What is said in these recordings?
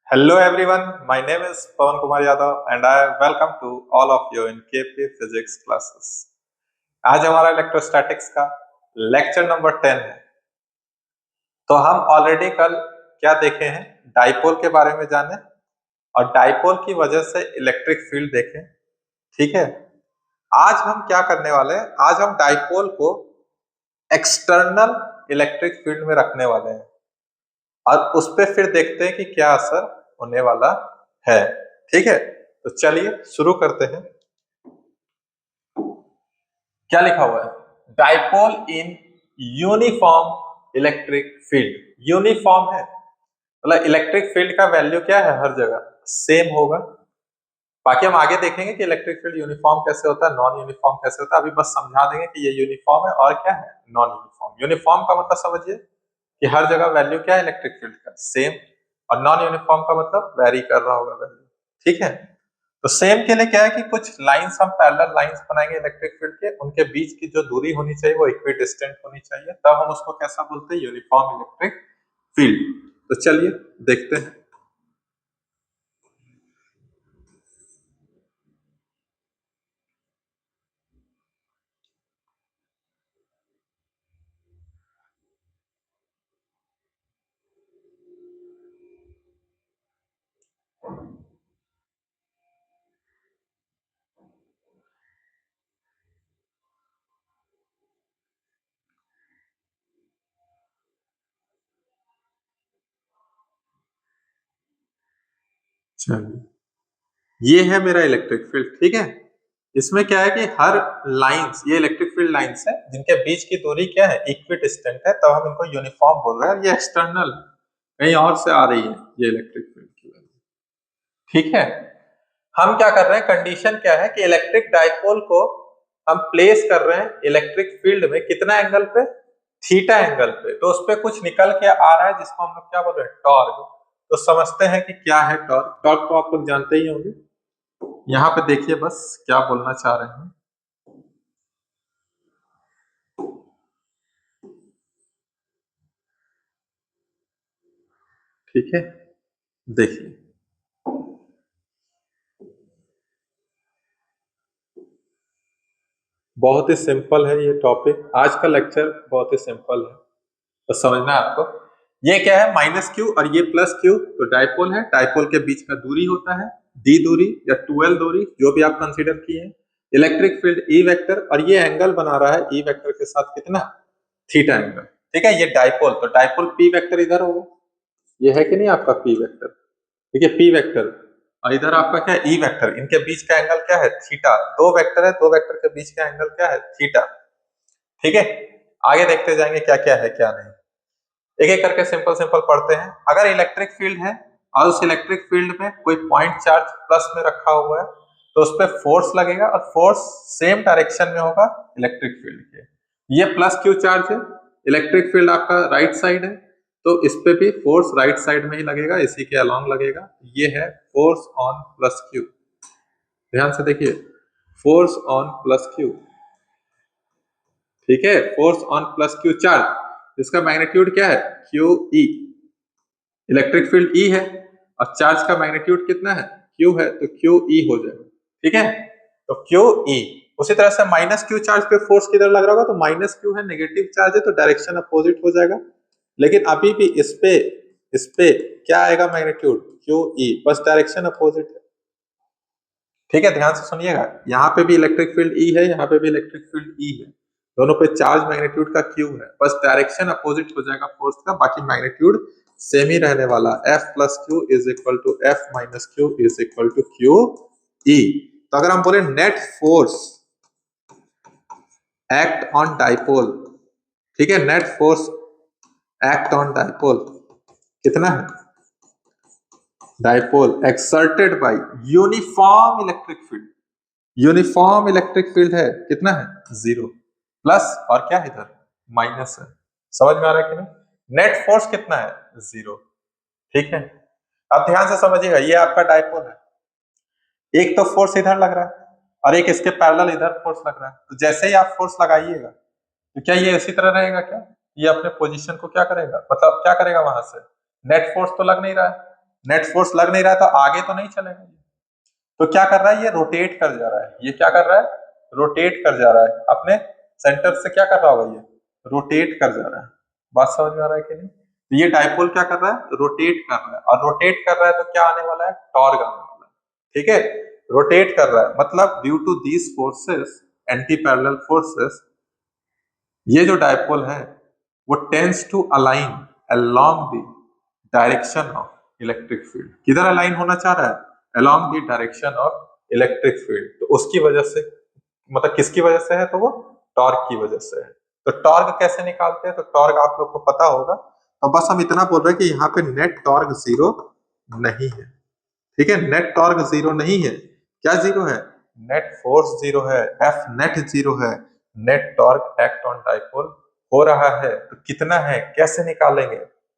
Hello everyone, my name is Pawan Kumar Yadav and I welcome to all of you in KP Physics classes. आज हमारा electrostatics का lecture number 10 है। तो हम already कल क्या देखे हैं, डाइपोल के बारे में जाने और डाइपोल की वजह से इलेक्ट्रिक फील्ड देखें। ठीक है, आज हम क्या करने वाले हैं, आज हम डाइपोल को एक्सटर्नल इलेक्ट्रिक फील्ड में रखने वाले हैं और उस पर फिर देखते हैं कि क्या असर होने वाला है। ठीक है, तो चलिए शुरू करते हैं। क्या लिखा हुआ है, dipole in uniform electric field. Uniform है मतलब इलेक्ट्रिक फील्ड का वैल्यू क्या है, हर जगह सेम होगा। बाकी हम आगे देखेंगे कि इलेक्ट्रिक फील्ड यूनिफॉर्म कैसे होता है, नॉन यूनिफॉर्म कैसे होता है। अभी बस समझा देंगे कि ये यूनिफॉर्म है और क्या है नॉन यूनिफॉर्म। यूनिफॉर्म का मतलब समझिए कि हर जगह वैल्यू क्या है इलेक्ट्रिक फील्ड का सेम, और नॉन यूनिफॉर्म का मतलब वेरी कर रहा होगा वैल्यू। ठीक है, तो सेम के लिए क्या है कि कुछ लाइंस हम पैरेलल लाइंस बनाएंगे इलेक्ट्रिक फील्ड के, उनके बीच की जो दूरी होनी चाहिए वो इक्विडिस्टेंट होनी चाहिए, तब हम उसको कैसा बोलते हैं, यूनिफॉर्म इलेक्ट्रिक फील्ड। तो चलिए देखते हैं। चलिए, ये है मेरा इलेक्ट्रिक फील्ड। ठीक है, इसमें क्या है कि हर लाइंस, ये इलेक्ट्रिक फील्ड लाइंस है जिनके बीच की दूरी क्या है, इक्विडिस्टेंट है, तब हम इनको यूनिफॉर्म बोल रहे हैं। ये एक्सटर्नल कहीं और से आ रही है ये इलेक्ट्रिक फील्ड की वैल्यू। ठीक है, हम क्या कर रहे हैं, कंडीशन क्या है कि इलेक्ट्रिक डाइपोल को हम प्लेस कर रहे हैं इलेक्ट्रिक फील्ड में कितना एंगल पे, थीटा एंगल पे। तो उस पर कुछ निकल के आ रहा है जिसको हम लोग क्या बोल रहे हैं, टॉर्क। तो समझते हैं कि क्या है टॉर्क। टॉर्क तो आप लोग जानते ही होंगे। यहाँ पे देखिए बस क्या बोलना चाह रहे हैं। ठीक है, देखिए बहुत ही सिंपल है ये टॉपिक। आज का लेक्चर बहुत ही सिंपल है, तो समझना है आपको। ये क्या है, माइनस क्यू और ये प्लस क्यू, तो डाइपोल है। डाइपोल के बीच का दूरी होता है डी दूरी या 12 दूरी, जो भी आप कंसीडर किए। इलेक्ट्रिक फील्ड ई वेक्टर, और ये एंगल बना रहा है ई वेक्टर के साथ कितना, थीटा एंगल। ठीक है, ये डाइपोल, तो डाइपोल पी वेक्टर इधर होगा, ये है कि नहीं आपका पी वेक्टर। ठीक है, पी वेक्टर, और इधर आपका क्या है ई वेक्टर। इनके बीच का एंगल क्या है, थीटा। दो वेक्टर है, दो वेक्टर के बीच का एंगल क्या है, थीटा। ठीक है, आगे देखते जाएंगे क्या क्या है क्या नहीं। एक एक करके सिंपल सिंपल पढ़ते हैं। अगर इलेक्ट्रिक फील्ड है और उस इलेक्ट्रिक फील्ड में कोई पॉइंट चार्ज प्लस में रखा हुआ है, तो उस पर फोर्स लगेगा और फोर्स सेम डायरेक्शन में होगा इलेक्ट्रिक फील्ड के। ये प्लस क्यू चार्ज है, इलेक्ट्रिक फील्ड आपका राइट साइड है, तो इस पे भी फोर्स राइट साइड में ही लगेगा, इसी के अलोंग लगेगा। ये है फोर्स ऑन प्लस क्यू। ध्यान से देखिए, फोर्स ऑन प्लस क्यू। ठीक है, force on plus Q charge, इसका मैग्नीट्यूड क्या है, Q E. Electric field E है और चार्ज का मैग्नीट्यूड कितना है, क्यू है, तो क्यू ई हो जाएगा। ठीक है, तो क्यू ई। उसी तरह से माइनस क्यू चार्ज पे फोर्स किधर लग रहा होगा, तो माइनस क्यू है, नेगेटिव चार्ज है, तो डायरेक्शन अपोजिट हो जाएगा। लेकिन अभी भी इस पे क्या आएगा, मैग्नीट्यूड क्यू ई, बस डायरेक्शन अपोजिट है। ठीक है, ध्यान से सुनिएगा, यहाँ पे भी इलेक्ट्रिक फील्ड ई है, यहाँ पे भी इलेक्ट्रिक फील्ड ई है, दोनों पे चार्ज मैग्नीट्यूड का क्यू है, बस डायरेक्शन अपोजिट हो जाएगा फोर्स का, बाकी मैग्नीट्यूड सेम ही रहने वाला। F plus Q is equal to F minus Q is equal to Q E. तो अगर हम बोले net force act on dipole, ठीक है, net force act on dipole कितना है, dipole exerted by uniform electric field. Uniform electric field है कितना है, जीरो। प्लस और क्या है इधर, माइनस है। समझ में आ रहा है कि नहीं, नेट फोर्स कितना है, जीरो। ठीक है, अब ध्यान से समझिएगा, ये आपका डाइपोल है, एक तो फोर्स इधर लग रहा है और एक इसके पैरेलल इधर फोर्स लग रहा है। तो जैसे ही आप फोर्स लगाइएगा, तो क्या ये इसी तरह रहेगा क्या, ये अपने पोजीशन को क्या करेगा, मतलब क्या करेगा, वहां से नेट फोर्स तो लग नहीं रहा है, नेट फोर्स लग नहीं रहा है तो आगे तो नहीं चलेगा। तो क्या कर रहा है, ये रोटेट कर जा रहा है। ये क्या कर रहा है, रोटेट कर जा रहा है अपने सेंटर से। क्या कर रहा होगा, ये रोटेट कर जा रहा है। बात समझ में आ रहा है कि नहीं? तो ये डाइपोल क्या कर रहा है, रोटेट कर रहा है, और रोटेट कर रहा है तो क्या आने वाला है, टॉर्क आने वाला है। ठीक है, रोटेट कर रहा है मतलब due to these forces, anti parallel forces, ये जो डाइपोल है वो tends to align along the direction of electric field. किधर अलाइन होना चाह रहा है, along the direction of electric field. तो उसकी वजह से, मतलब किसकी वजह से है, तो वो टॉर्क की वजह से है। तो टॉर्क कैसे निकालते हैं, तो टॉर्क आप लोग को पता होगा। तो बस हम इतना बोल रहे हैं कि यहाँ पे नेट टॉर्क जीरो नहीं है। ठीक है, नेट टॉर्क जीरो नहीं है। क्या जीरो है, नेट फोर्स जीरो है, एफ नेट जीरो है, net torque act on dipole हो रहा है। तो कितना है, कैसे निकालेंगे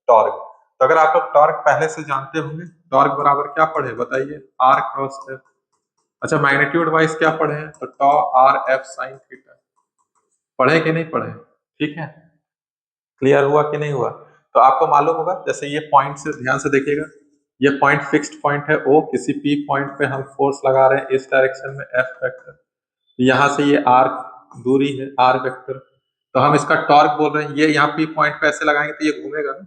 टॉर्क? तो अगर आप लोग टॉर्क पहले से जानते होंगे, टॉर्क बराबर क्या पढ़े बताइए, आर क्रॉस एफ। अच्छा, मैग्नीट्यूड वाइज क्या पढ़े हैं, तो टॉ आर एफ साइन थीटा पढ़े कि नहीं पढ़े? ठीक है, क्लियर हुआ कि नहीं हुआ? तो आपको मालूम होगा, जैसे ये पॉइंट से ध्यान से देखिएगा, ये पॉइंट फिक्स्ड पॉइंट है ओ, किसी पी पॉइंट पे हम फोर्स लगा रहे हैं इस डायरेक्शन में एफ वेक्टर, यहाँ से ये आर दूरी है आर वेक्टर, तो हम इसका टॉर्क बोल रहे हैं। ये यहाँ पी पॉइंट पे ऐसे लगाएंगे तो ये घूमेगा ना,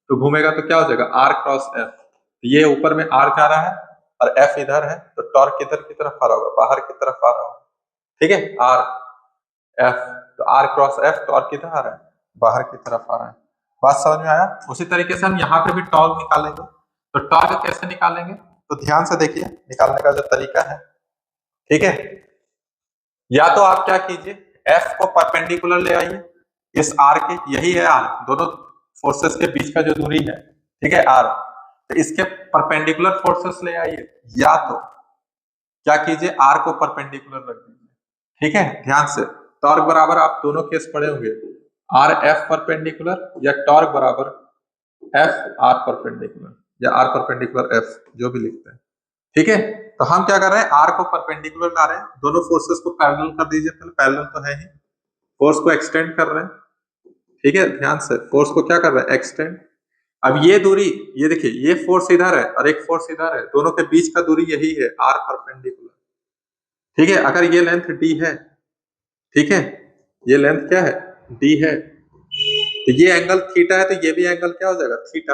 तो घूमेगा तो क्या हो जाएगा, आर क्रॉस एफ। ये ऊपर में आर जा रहा है और एफ इधर है, तो टॉर्क किधर की तरफ आ रहा होगा, बाहर की तरफ आ रहा होगा। ठीक है, आर एफ, तो आर क्रॉस एफ, टॉर्क किधर आ रहा है, बाहर की तरफ आ रहा है। बात समझ में आया? उसी तरीके से हम यहाँ पे भी टॉर्क निकालेंगे। तो टॉर्क कैसे निकालेंगे, तो ध्यान से देखिए निकालने का जो तरीका है। ठीक है, या तो आप क्या कीजिए, एफ को परपेंडिकुलर ले आइए इस आर के, यही है आर, दोनों फोर्सेस के बीच का जो दूरी है, ठीक है आर, तो इसके परपेंडिकुलर फोर्सेस ले आइए। या तो क्या कीजिए, आर को परपेंडिकुलर रख दीजिए। ठीक है, ध्यान से, टॉर्क बराबर आप दोनों केस पढ़े होंगे, आर एफ परपेंडिकुलर या टॉर्क बराबर एफ आर परपेंडिकुलर या आर परपेंडिकुलर एफ, जो भी लिखते हैं। ठीक है, तो हम क्या कर रहे हैं, आर को परपेंडिकुलर ला रहे हैं, दोनों फोर्सेस को पैरेलल कर दीजिए, पहले पैरेलल तो है ही, फोर्स को एक्सटेंड कर रहे हैं। ठीक है, ध्यान से, फोर्स को क्या कर रहे हैं, एक्सटेंड। अब ये दूरी, ये देखिए, ये फोर्स इधर है और एक फोर्स इधर है, दोनों के बीच का दूरी यही है, आर परपेंडिकुलर। ठीक है, अगर ये लेंथ डी है, ठीक है, ये लेंथ क्या है, डी है, तो ये एंगल थीटा है, तो ये भी एंगल क्या हो जाएगा, थीटा।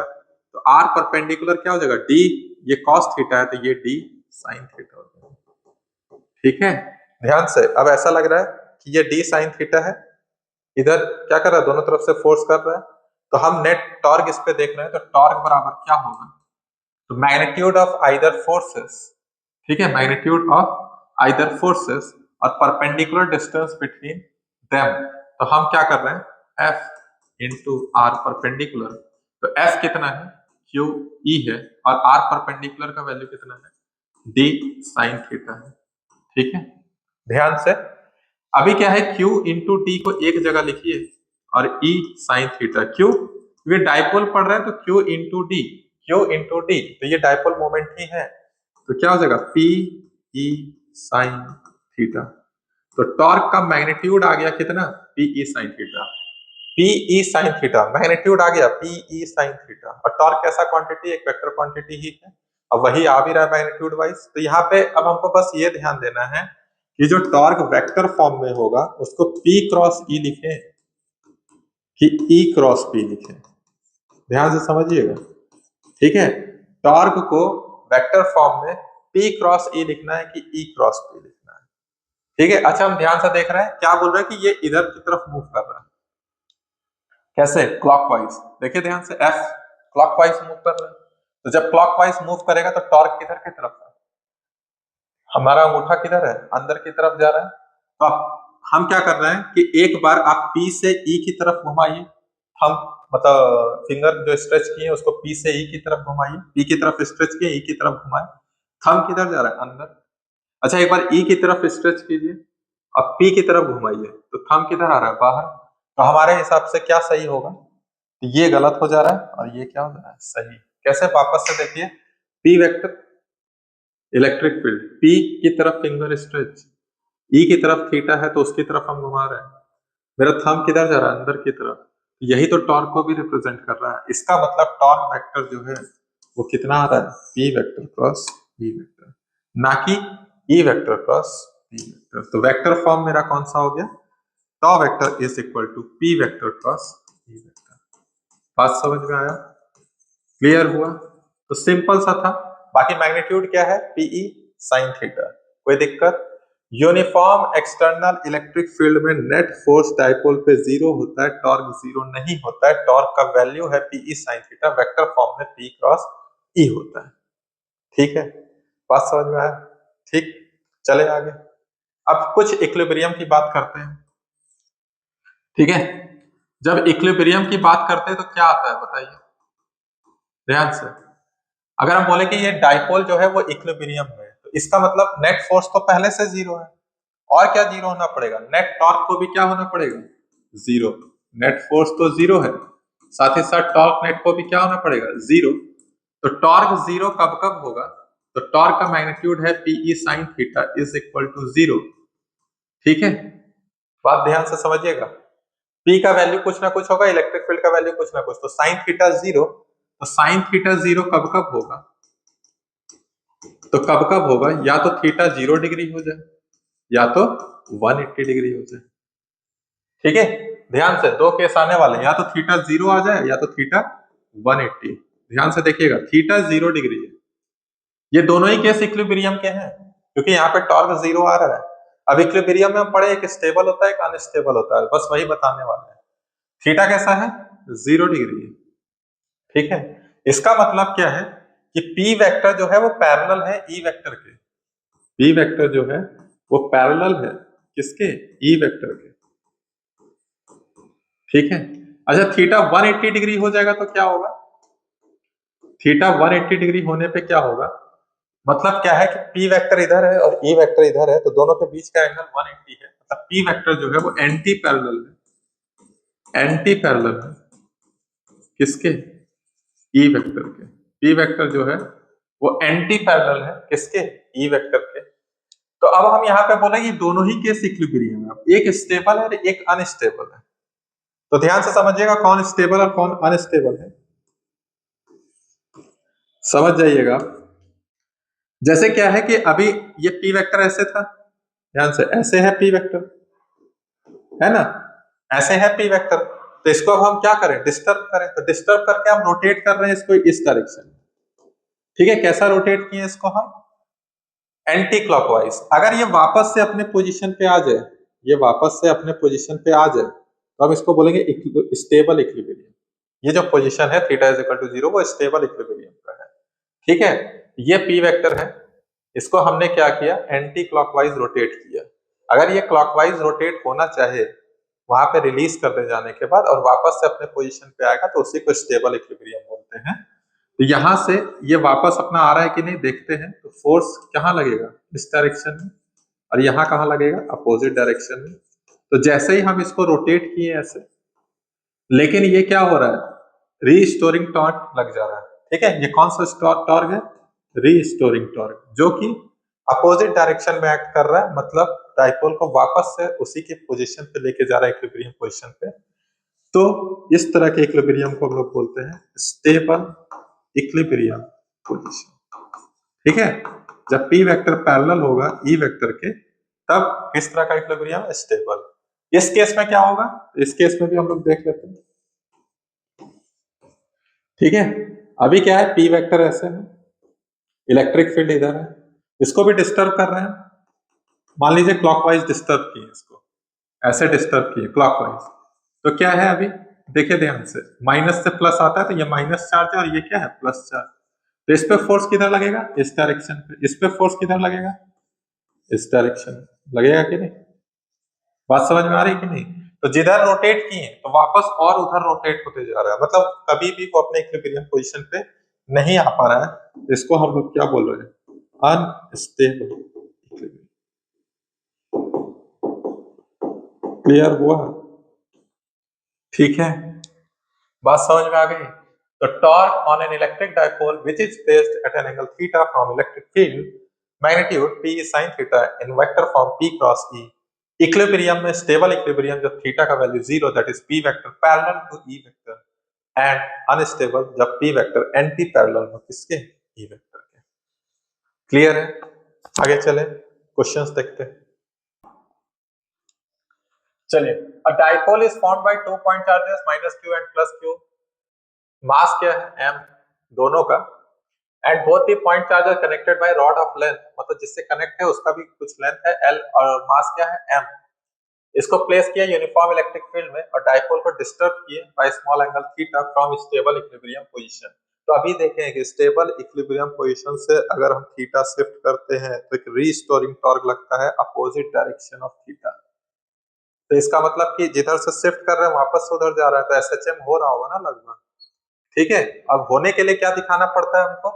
तो आर परपेंडिकुलर क्या हो जाएगा, डी, ये कॉस थीटा है तो ये डी साइन थीटा हो जाएगा। ठीक है, ध्यान से, अब ऐसा लग रहा है कि ये डी साइन थीटा है, इधर क्या कर रहा है, दोनों तरफ से फोर्स कर रहा है, तो हम नेट टॉर्क इस पे देख रहे हैं, तो टॉर्क बराबर क्या होगा, तो मैग्नीट्यूड ऑफ आइदर फोर्सेस, ठीक है, मैग्नीट्यूड ऑफ आइदर फोर्सेस और परपेंडिकुलर डिस्टेंस बिटवीन देम। तो हम क्या कर रहे हैं, एफ इंटू आर परपेंडिकुलर, तो एफ कितना है, क्यू ई है, और आर परपेंडिकुलर का वैल्यू कितना है, डी साइन थीटा है। ठीक है, ध्यान से, अभी क्या है, Q इंटू डी को एक जगह लिखिए और E साइन थीटा। क्यों, ये डाइपोल पढ़ रहे हैं, तो Q into D, Q into D, तो ये डाइपोल मोमेंट ही है, तो क्या हो जाएगा, P E साइन थीटा। तो टॉर्क का मैग्नीट्यूड आ गया कितना, P E sine theta, P E sine theta, magnitude आ गया P E साइन थीटा। और टॉर्क कैसा क्वांटिटी, एक वेक्टर क्वांटिटी ही है, अब वही आ भी रहा है मैग्नीट्यूड वाइज। तो यहाँ पे अब हमको बस ये ध्यान देना है कि जो टॉर्क वेक्टर फॉर्म में होगा उसको P क्रॉस E लिखें कि E क्रॉस P लिखें, ध्यान से समझिएगा। ठीक है, टॉर्क को वेक्टर फॉर्म में P क्रॉस E लिखना है कि E क्रॉस P लिखना है। ठीक है, अच्छा हम ध्यान से देख रहे हैं, क्या बोल रहे हैं कि ये इधर की तरफ मूव कर रहा है, कैसे, क्लॉकवाइज। देखिए ध्यान से, F क्लॉकवाइज मूव कर रहा है, तो जब क्लॉकवाइज मूव करेगा तो टॉर्क किधर की तरफ है, हमारा अंगूठा किधर है, अंदर की तरफ जा रहा है। तो अब हम क्या कर रहे हैं कि एक बार आप P से E की तरफ घुमाइए, हम मतलब फिंगर जो स्ट्रेच किए उसको P से E की तरफ घुमाइए, P की तरफ स्ट्रेच किए, E की तरफ घुमाए, थंब किधर जा रहा है, अंदर। अच्छा, एक बार E की तरफ स्ट्रेच कीजिए, अब P की तरफ घुमाइए, तो थंब किधर आ रहा है, बाहर। तो हमारे हिसाब से क्या सही होगा, तो ये गलत हो जा रहा है और ये क्या हो जा रहा है, सही। कैसे, वापस से देखिए, P vector electric field, P की तरफ फिंगर स्ट्रेच, E की तरफ थीटा है तो उसकी तरफ हम घुमा रहे हैं, मेरा थंब किधर जा रहा है, अंदर की तरफ, यही तो टॉर्क को भी रिप्रेजेंट कर रहा है। इसका मतलब टॉर्क वेक्टर जो है वो कितना आ रहा है, p vector cross v vector, ना कि e vector cross v vector. तो वेक्टर फॉर्म मेरा कौन सा हो गया, tau vector is equal to p vector cross v vector. बात समझ में आया, क्लियर हुआ? तो सिंपल सा था। बाकी मैग्नीट्यूड क्या है, पीई साइन थीटा, कोई दिक्कत? यूनिफॉर्म एक्सटर्नल इलेक्ट्रिक फील्ड में नेट फोर्स डाइपोल पे जीरो होता है, टॉर्क जीरो नहीं होता है। टॉर्क का वैल्यू है P E sine theta, vector form में पी क्रॉस ई होता है। ठीक है, बात समझ में आया? ठीक, चले आगे। अब कुछ इक्विलिब्रियम की बात करते हैं। ठीक है, जब इक्विलिब्रियम की बात करते हैं तो क्या आता है बताइए ध्यान से। अगर हम बोले कि ये डाइपोल जो है वो इक्विलिब्रियम में है, तो इसका मतलब नेट फोर्स तो पहले से जीरो है, और क्या जीरो होना पड़ेगा, नेट टॉर्क को भी क्या होना पड़ेगा, जीरो। नेट फोर्स तो जीरो है, साथ ही साथ टॉर्क नेट को भी क्या होना पड़ेगा, जीरो। तो टॉर्क जीरो कब कब होगा, तो टॉर्क का मैग्नीट्यूड है P E sine theta is equal to zero. ठीक है, बात ध्यान से समझिएगा। पी का वैल्यू कुछ ना कुछ होगा, इलेक्ट्रिक फील्ड का वैल्यू कुछ ना कुछ, तो साइन थीटा जीरो। तो साइन थीटा जीरो कब कब होगा, तो कब कब होगा, या तो थीटा 0 डिग्री हो जाए या तो 180 डिग्री हो जाए। ठीक है, ध्यान से, दो केस आने वाले हैं, या तो थीटा 0 आ जाए या तो थीटा 180। ध्यान से देखिएगा, थीटा 0 डिग्री है, ये दोनों ही केस इक्विलिब्रियम के हैं, क्योंकि यहाँ पे टॉर्क 0 आ रहा है। अब इक्विलिब्रियम में हम पढ़े एक स्टेबल होता है एक अनस्टेबल होता है, बस वही बताने वाले हैं। थीटा कैसा है, 0 डिग्री है। ठीक है, इसका मतलब क्या है कि पी वेक्टर जो है वो पैरेलल है ई वेक्टर के। पी वेक्टर जो है वो पैरेलल है किसके, ई वेक्टर के। ठीक है, अच्छा थीटा 180 डिग्री हो जाएगा तो क्या होगा, थीटा 180 डिग्री होने पे क्या होगा, मतलब क्या है कि पी वेक्टर इधर है और ई वेक्टर इधर है, तो दोनों के बीच का एंगल 180 है, मतलब पी वेक्टर जो है वो एंटी पैरेलल है, एंटी पैरेलल है किसके, ई वेक्टर के। पी वेक्टर जो है वो एंटी पैरेलल है किसके, ई वेक्टर के। तो अब हम यहाँ पे बोले कि दोनों ही केस इक्विलिब्रियम है, एक स्टेबल है और एक अनस्टेबल है। तो ध्यान से समझिएगा कौन स्टेबल और कौन अनस्टेबल है, समझ जाइएगा। जैसे क्या है कि अभी ये पी वेक्टर ऐसे था, ध्यान से, ऐसे है पी वेक्टर, है ना, ऐसे है पी वेक्टर। तो इसको अब हम क्या करें, डिस्टर्ब करें, तो डिस्टर्ब करके हम रोटेट कर रहे हैं इसको इस डायरेक्शन में। ठीक है, कैसा रोटेट किए इसको हम, एंटी क्लॉकवाइज। अगर ये वापस से अपने पोजीशन पे आ जाए, ये वापस से अपने पोजीशन पे आ जाए, तो हम इसको बोलेंगे स्टेबल इक्विलिब्रियम। ये जो पोजीशन है थीटा इज इक्वल टू 0 वो स्टेबल इक्विलिब्रियम का है। ठीक है, ये पी वेक्टर है, इसको हमने क्या किया, एंटी क्लॉकवाइज रोटेट किया। अगर ये क्लॉकवाइज रोटेट होना चाहे वहां पे रिलीज कर दे जाने के बाद और वापस से अपने पोजीशन पे आएगा, तो उसी को स्टेबल इक्विलिब्रियम बोलते हैं। तो यहां से ये वापस अपना आ रहा है कि नहीं देखते हैं, तो फोर्स कहाँ लगेगा, इस डायरेक्शन में, और यहाँ कहाँ लगेगा, अपोजिट डायरेक्शन में। तो जैसे ही हम इसको रोटेट किए ऐसे, लेकिन ये क्या हो रहा है, रीस्टोरिंग टॉर्क लग जा रहा है। ठीक है, ये कौन सा टॉर्क है, रीस्टोरिंग टॉर्क, जो कि अपोजिट डायरेक्शन में एक्ट कर रहा है, मतलब डाइपोल को वापस से उसी की पोजीशन पे लेके जा रहा है, इक्विलिब्रियम पोजीशन पे। तो इस तरह के इक्विलिब्रियम को हम लोग बोलते हैं स्टेबल इक्विलिब्रियम पोजीशन। ठीक है, जब पी वेक्टर पैरेलल होगा ई वेक्टर के, तब किस तरह का इक्विलिब्रियम, स्टेबल। इस केस में क्या होगा, इस केस में भी हम लोग देख लेते हैं। ठीक है, अभी क्या है, पी वेक्टर ऐसे है, इलेक्ट्रिक फील्ड इधर है, इसको भी डिस्टर्ब कर रहे हैं। मान लीजिए क्लॉकवाइज डिस्टर्ब किए इसको, ऐसे डिस्टर्ब किए क्लॉकवाइज, तो क्या है अभी देखिए ध्यान से, माइनस से प्लस आता है, तो ये माइनस चार्ज है और ये क्या है, प्लस चार्ज। तो इस पे फोर्स किधर लगेगा, इस डायरेक्शन पे, इस पे फोर्स किधर लगेगा, इस डायरेक्शन में लगेगा कि नहीं, बात समझ में आ रही है कि नहीं। तो जिधर रोटेट किए तो वापस और उधर रोटेट होते जा रहा है, मतलब कभी भी वो अपने इक्विलिब्रियम पोजीशन पे नहीं आ पा रहा है। इसको हम लोग क्या बोल रहे हैं, अनस्टेबल इक्विलिब्रियम। क्लियर हुआ, ठीक है, बात समझ में आ गई। तो torque on an electric dipole which is placed at an angle theta from electric field, magnitude p sin theta in vector form p cross e। Equilibrium में, स्टेबल इक्विलिब्रियम, जो थीटा का value 0, that is p vector parallel to e vector. And unstable जब p vector anti parallel हो किसके, e vector के। Clear है? आगे चले क्वेश्चंस देखते हैं। चलिए, a dipole is formed by 2 point charges -q and +q। Mass क्या है m दोनों का, and both the point charge are connected by rod of length, मतलब जिससे कनेक्ट है उसका भी कुछ लेंथ है l और मास क्या है m। इसको प्लेस किया यूनिफॉर्म इलेक्ट्रिक फील्ड में और डाइपोल को डिस्टर्ब किए by small angle theta from stable equilibrium position. तो अभी देखें कि स्टेबल इक्विलिब्रियम पोजीशन से अगर हम थीटा शिफ्ट करते हैं तो एक रीस्टोरिंग टॉर्क लगता है अपोजिट डायरेक्शन ऑफ थीटा। तो इसका मतलब कि जिधर से शिफ्ट कर रहे हैं वापस से उधर जा रहा है, तो एसएचएम हो रहा होगा ना लगभग। ठीक है, अब होने के लिए क्या दिखाना पड़ता है हमको,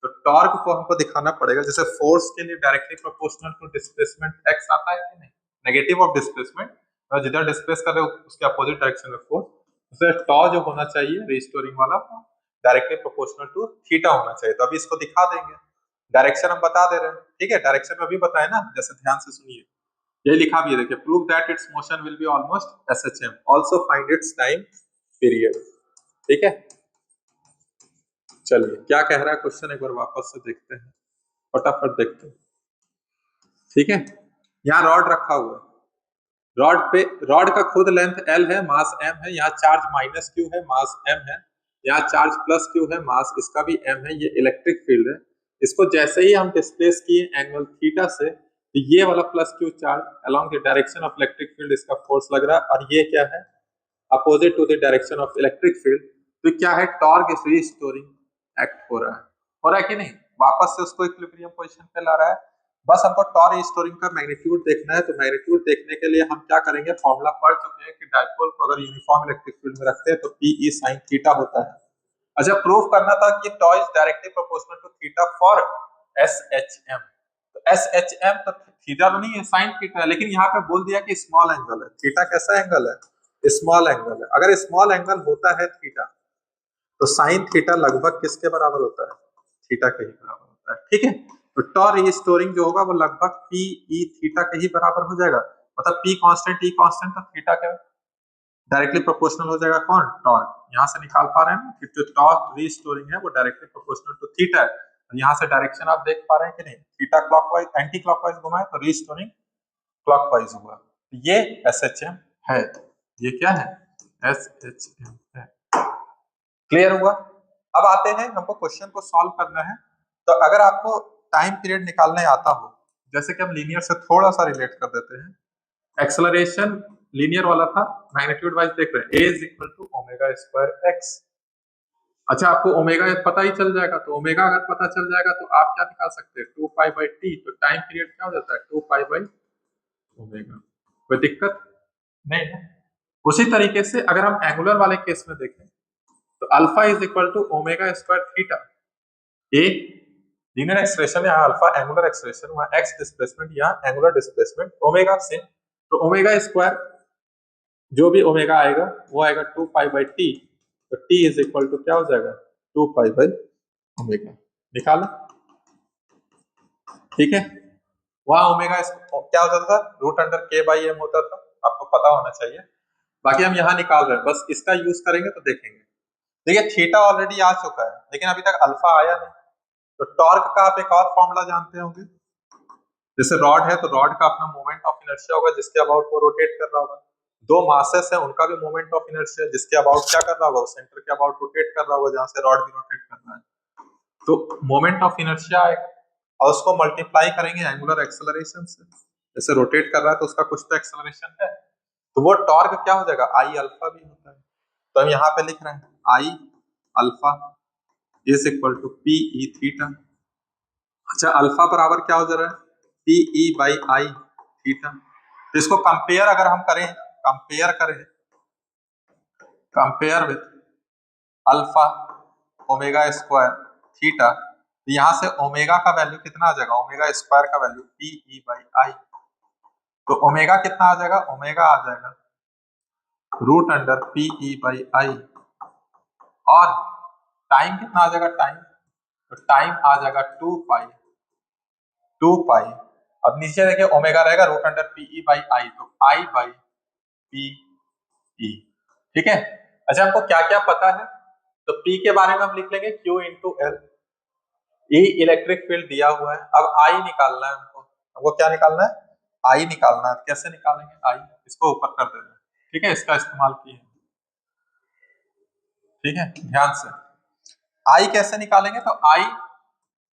तो टॉर्क को हमको दिखाना पड़ेगा। जैसे फोर्स के लिए directly proportional to displacement X आता है कि नहीं, नेगेटिव ऑफ डिस्प्लेसमेंट, और जिधर डिस्प्लेस कर रहे हो उसके अपोजिट डायरेक्शन में फोर्स, उसे टॉ जो होना चाहिए रीस्टोरिंग वाला डायरेक्टली प्रोपोर्शनल टू थीटा होना चाहिए। तो अभी इसको दिखा देंगे, डायरेक्शन हम बता दे रहे हैं। ठीक है, डायरेक्शन में अभी बताए ना, जैसे ध्यान से सुनिए, ये लिखा भी है देखिए, prove that it's motion will be almost SHM, also find its time period. ठीक है, चलिए क्या कह रहा है क्वेश्चन एक बार वापस से देखते हैं, फटाफट देखते हैं। ठीक है, यहाँ रॉड रखा हुआ है, रॉड पे, रॉड का खुद लेंथ l है, मास m है, यहाँ चार्ज -q है, मास m है, यहाँ चार्ज +q है, मास इसका भी m है। ये इलेक्ट्रिक फील्ड है, इसको जैसे ही हम डिस्प्लेस किए एंगल थीटा से, तो ये वाला +q charge along the direction of electric field इसका फोर्स लग रहा है, और ये क्या है, opposite to the direction of electric field. तो क्या है, टॉर्क इज रीस्टोरिंग एक्ट हो रहा है कि नहीं, वापस से उसको इक्विलिब्रियम पोजीशन पे ला रहा है। बस हमको टॉर्क रीस्टोरिंग का मैग्नीट्यूड देखना है। तो मैग्नीट्यूड देखने के लिए हम क्या करेंगे, फॉर्मूला पढ़ चुके हैं कि डाइपोल को अगर यूनिफॉर्म इलेक्ट्रिक फील्ड में रखते हैं तो PE sin थीटा होता है। अच्छा, प्रूव करना था कि tau is directly proportional to theta for SHM। तो SHM तो थीटा तो नहीं है, sin थीटा है, लेकिन यहाँ पे बोल दिया कि स्मॉल एंगल है। थीटा कैसा एंगल है, स्मॉल एंगल है। अगर स्मॉल एंगल होता है थीटा, तो साइन थीटा लगभग किसके बराबर होता है, थीटा के ही बराबर होता है। ठीक है, तो टॉ रीस्टोरिंग जो होगा वो लगभग PE थीटा के ही बराबर हो जाएगा। मतलब P कांस्टेंट, E कांस्टेंट, तो थीटा क्या डायरेक्टली प्रोपोर्शनल हो जाएगा, कौन, टॉर्क। यहाँ से निकाल पा रहे हैं ना कि जो टॉर्क रीस्टोरिंग है वो डायरेक्टली प्रोपोर्शनल टू थीटा है। यहाँ से डायरेक्शन आप देख पा रहे हैं कि नहीं, थीटा क्लॉकवाइज, एंटी क्लॉकवाइज घुमाए तो रीस्टोरिंग क्लॉकवाइज हुआ। ये SHM है, ये क्या है, SHM है। क्लियर हुआ? अब आते हैं, हमको क्वेश्चन को सॉल्व करना है। तो अगर आपको टाइम पीरियड निकालने आता हो, जैसे कि हम लीनियर से थोड़ा सा रिलेट कर देते हैं, एक्सेलरेशन लीनियर वाला था, मैग्नीट्यूड वाइज देख रहे हैं, a is equal to omega square x। अच्छा, आपको ओमेगा पता ही चल जाएगा, तो ओमेगा अगर पता चल जाएगा तो आप क्या निकाल सकते हैं, 2 पाई बाई टी। तो टाइम पीरियड क्या हो जाता है, 2 पाई बाई ओमेगा। कोई दिक्कत नहीं है। उसी तरीके से अगर हम एंगुलर वाले केस में देखें, तो alpha is equal to omega square theta. A linear expression, यहाँ अल्फा एंगुलर एक्सप्रेशन, वहाँ एक्स डिस्प्लेसमेंट, यहाँ एंगुलर डिस्प्लेसमेंट, ओमेगा से। तो ओमेगा स्क्वायर जो भी ओमेगा आएगा वो आएगा 2 पाई बाई टी। तो टी इज इक्वल टू क्या हो जाएगा, 2 पाई बाई ओमेगा। निकालो, ठीक है। वहां ओमेगा क्या होता था, रूट अंडर के बाई एम होता था, आपको पता होना चाहिए। बाकी हम यहाँ निकाल रहे हैं, बस इसका यूज करेंगे तो देखेंगे। देखिए, थीटा ऑलरेडी आ चुका है, लेकिन अभी तक अल्फा आया नहीं। तो टॉर्क का आप एक और फॉर्मूला जानते होंगे, जैसे रॉड है तो रॉड का अपना मोमेंट ऑफ इनर्शिया होगा जिसके अबाउट वो रोटेट कर रहा होगा। दो मासेस है, उनका भी मोमेंट ऑफ इनर्शिया जिसके अबाउट क्या कर रहा होगा, सेंटर के अबाउट रोटेट कर रहा होगा, जहां से रॉड भी रोटेट कर रहा है। तो मोमेंट ऑफ इनर्शिया आएगा और उसको मल्टीप्लाई करेंगे एंगुलर एक्सेलरेशन से। जैसे रोटेट कर रहा है तो उसका कुछ तो एक्सेलरेशन है, तो वो टॉर्क क्या हो जाएगा, आई अल्फा भी होता है। तो हम यहाँ पे लिख रहे हैं I alpha is equal to P E theta. अच्छा, अल्फा बराबर क्या हो जा रहा है, P E by I theta. तो इसको कंपेयर अगर हम करें, compare with alpha omega square theta, तो यहाँ से ओमेगा का वैल्यू कितना आ जाएगा, ओमेगा स्क्वायर का value P E by I. तो ओमेगा कितना आ जाएगा, ओमेगा आ जाएगा root under P E by I. और टाइम कितना आ जाएगा, टाइम, तो टाइम आ जाएगा 2 पाई। अब नीचे देखिए ओमेगा रहेगा root under P E by I, तो आई बाई पी ई। ठीक है। अच्छा, हमको क्या क्या पता है, तो P के बारे में हम लिख लेंगे Q into L. E electric field दिया हुआ है, अब I निकालना है हमको क्या निकालना है? I निकालना है। कैसे निकालेंगे I? इसको ऊपर कर देना, ठीक है, इसका इस्तेमाल किए, ठीक है, ध्यान से। I कैसे निकालेंगे? तो I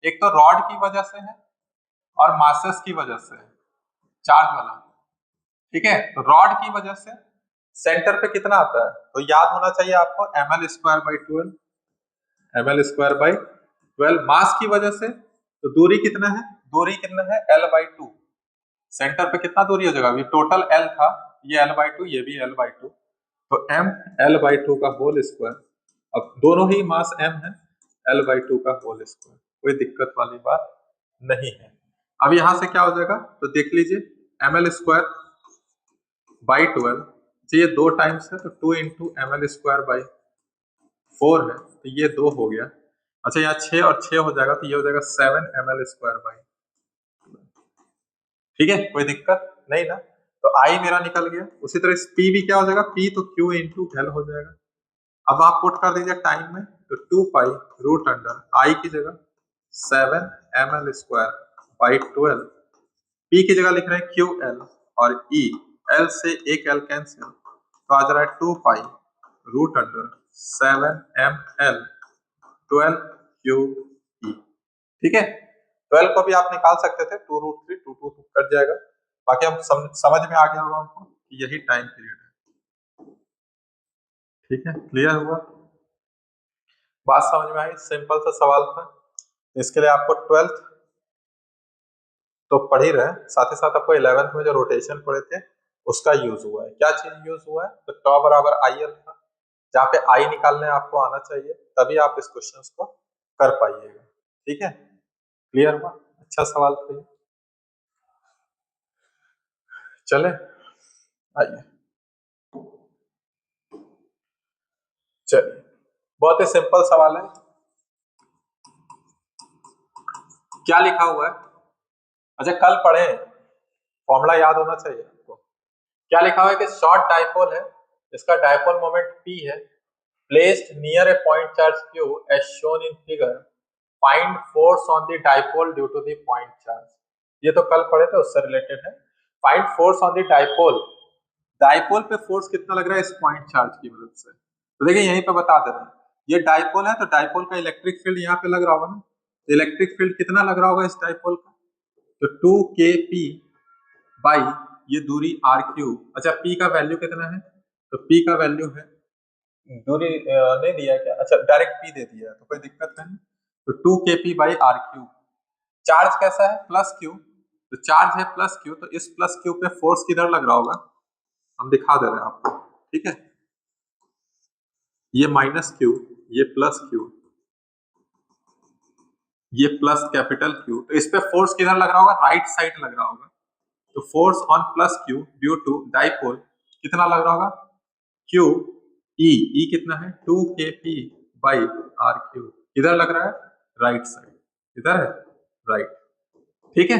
एक तो रॉड की वजह से है और मासेस की वजह से है, चार्ज वाला, ठीक है। तो रॉड की वजह से सेंटर पे कितना आता है? तो याद होना चाहिए आपको ml square by 12, ml square by 12। मास की वजह से तो दूरी कितना है? दूरी कितना है? l by 2। सेंटर पे कितना दूरी हो जाएगा? अभी टोटल l था, ये l बाई 2, ये भी l बाई 2, तो m l बाई 2 का होल स्क्वायर। अब दोनों ही मास m है, l बाई 2 का होल स्क्वायर, कोई दिक्कत वाली बात नहीं है। अब यहां से क्या हो जाएगा? तो देख लीजिए ml स्क्वायर बाई 12, तो ये 2 टाइम्स है, तो 2 इंटू ml स्क्वायर बाई 4 है, तो ये 2 हो गया। अच्छा, यहाँ 6 और 6 हो जाएगा, तो ये हो जाएगा 7 ml स्क्वायर बाई, ठीक है, कोई दिक्कत नहीं ना। तो I मेरा निकल गया। उसी तरह P भी क्या हो जाएगा? P तो Q इंटू एल हो जाएगा। अब आप पुट कर दीजिए टाइम में, तो 2 पाई रूट अंडर I की जगह 7 ml स्क्वायर बाई 12, P की जगह लिख रहे हैं QL और E, L से एक L कैंसिल, तो आ जा रहा है 2 pi root under 7 ml 12 QE, ठीक है। 12 को भी आप निकाल सकते थे, 2 रूट 3, 2 2 कट जाएगा। बाकी हम समझ में आ गया होगा हमको कि यही टाइम पीरियड है, ठीक है, क्लियर हुआ? बात समझ में आई? सिंपल सा सवाल था। इसके लिए आपको 12th तो पढ़ ही रहे, साथ ही साथ आपको 11th में जो रोटेशन पढ़े थे उसका यूज हुआ है। क्या चीज यूज हुआ है? तो टॉ बराबर आई एल था, जहाँ पे आई निकालने आपको आना चाहिए, तभी आप इस क्वेश्चन को कर पाइएगा, ठीक है, क्लियर हुआ? अच्छा सवाल था ये। चले आइए, चलिए, बहुत ही सिंपल सवाल है। क्या लिखा हुआ है? अच्छा, कल पढ़े, फॉर्मूला याद होना चाहिए आपको। क्या लिखा हुआ है कि शॉर्ट डाइपोल है, इसका डाइपोल मोमेंट P है, placed near a point charge Q as shown in figure, find force on the dipole due to the point charge. ये तो कल पढ़े थे, उससे रिलेटेड है। Find force on the dipole, dipole पे फोर्स कितना लग रहा है इस पॉइंट चार्ज की मदद से। तो देखिए यहीं पे बता दे रहे हैं, ये डाइपोल है, तो डाइपोल का इलेक्ट्रिक फील्ड यहाँ पे लग रहा होगा ना, तो इलेक्ट्रिक फील्ड कितना लग रहा होगा इस डाइपोल का? तो 2kp बाई ये दूरी RQ। अच्छा, P का वैल्यू कितना है? तो P का वैल्यू है, दूरी नहीं दिया क्या? अच्छा, डायरेक्ट P दे दिया, तो कोई दिक्कत नहीं। तो 2kp बाई RQ। चार्ज कैसा है? प्लस Q, तो चार्ज है प्लस Q, तो इस प्लस Q पे फोर्स किधर लग रहा होगा? हम दिखा दे रहे हैं आपको, ठीक है, ये माइनस Q, ये प्लस Q, ये प्लस कैपिटल Q, तो इस पे फोर्स किधर लग रहा होगा? राइट साइड लग रहा होगा। तो force on plus Q due to dipole कितना लग रहा होगा? Q E, E कितना है? 2kp बाई RQ, इधर लग रहा है राइट साइड, इधर है राइट, ठीक है।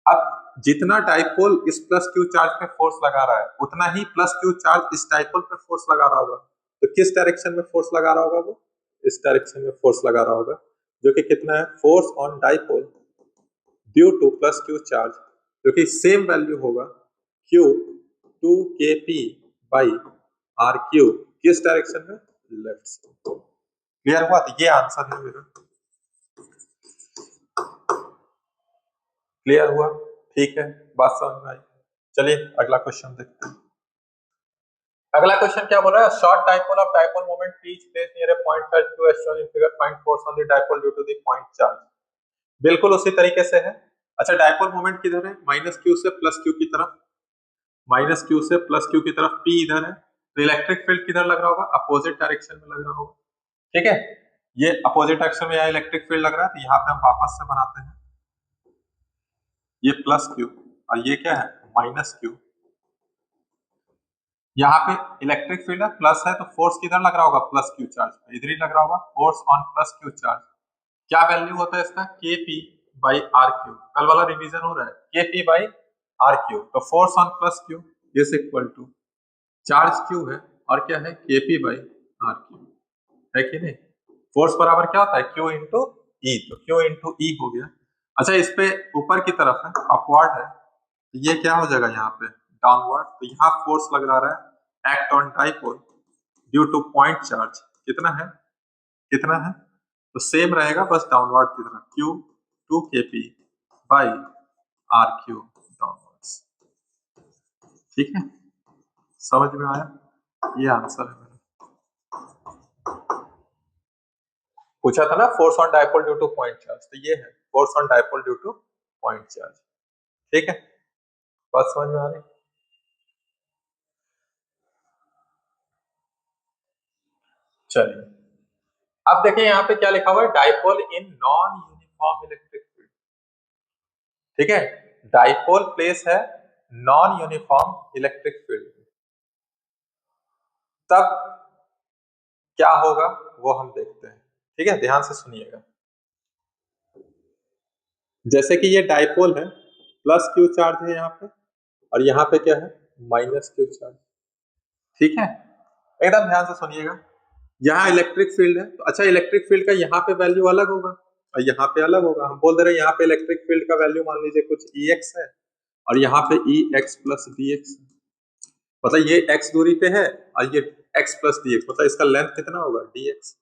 अब जितना डाइपोल इस प्लस Q चार्ज पे फोर्स लगा रहा है, उतना ही प्लस Q चार्ज इस डाइपोल पे फोर्स लगा रहा होगा। तो किस डायरेक्शन में फोर्स लगा रहा होगा? वो इस डायरेक्शन में फोर्स लगा रहा होगा, जो कि कितना है? Force on dipole due two plus Q charge, जो कि सेम वैल्यू होगा Q 2kp बाई RQ, किस डायरेक्शन में? लेफ्ट से। क्लियर हुआ? तो ये आंसर है मेरा, क्लियर हुआ? ठीक है, बात समझ में आई। चलिए अगला क्वेश्चन देखते हैं। अगला क्वेश्चन क्या बोल रहा है? Short dipole of dipole moment P is placed near a point charge Q as shown in figure, find force on the dipole due to the point charge। बिल्कुल उसी तरीके से है। अच्छा, डाइपोल मोमेंट किधर है? माइनस Q से plus Q की तरफ, माइनस Q से प्लस Q की तरफ, P इधर है, तो इलेक्ट्रिक फील्ड किधर लग रहा होगा? अपोजिट डायरेक्शन में लग रहा होगा, ठीक है। ये अपोजिट डायरेक्शन में यहाँ इलेक्ट्रिक फील्ड लग रहा है, तो यहाँ पे हम वापस से बनाते हैं, ये प्लस Q और ये क्या है? Minus Q। यहाँ पे इलेक्ट्रिक फील्ड है, प्लस है, तो फोर्स किधर लग रहा होगा? प्लस Q चार्ज पे, इधर ही लग रहा होगा, force on plus Q charge. क्या वैल्यू होता है इसका? Kp बाई RQ, कल वाला रिवीजन हो रहा है, Kp बाई RQ, तो force on plus Q is equal to charge Q है और क्या है? Kp बाई RQ, है कि नहीं। फोर्स बराबर क्या होता है, क्यू इंटू ई, तो क्यू इंटू ई हो गया। अच्छा इस पे ऊपर की तरफ है, अपवर्ड है, तो ये क्या हो जाएगा यहाँ पे डाउनवर्ड, तो यहाँ फोर्स लग रहा है act on dipole due two point charge, कितना है, कितना है, तो सेम रहेगा बस डाउनवर्ड की तरफ, Q 2 kp by R Q downwards. ठीक है, समझ में आया, ये आंसर है मेरा। पूछा था ना force on dipole due two point charge, तो ये है force on dipole due two point charge. ठीक है, बात समझ में आ रही। चलिए अब देखिए यहाँ पे क्या लिखा हुआ है, डाइपोल इन नॉन यूनिफॉर्म इलेक्ट्रिक फील्ड। ठीक है, डाइपोल प्लेस है नॉन यूनिफॉर्म इलेक्ट्रिक फील्ड, तब क्या होगा वो हम देखते हैं। ठीक है, ध्यान से सुनिएगा। जैसे कि ये डाइपोल है, प्लस क्यू चार्ज है यहाँ पे, और यहाँ पे क्या है, माइनस क्यू चार्ज। ठीक है, एकदम ध्यान से सुनिएगा। यहाँ इलेक्ट्रिक फील्ड है, तो अच्छा इलेक्ट्रिक फील्ड का यहाँ पे वैल्यू अलग होगा और यहाँ पे अलग होगा। हम बोल दे रहे हैं यहाँ पे इलेक्ट्रिक फील्ड का वैल्यू मान लीजिए कुछ ई एक्स है, और यहाँ पे ई एक्स प्लस डी एक्स, मतलब ये एक्स दूरी पे है और ये एक्स प्लस डी एक्स, मतलब इसका लेंथ कितना होगा, डी एक्स।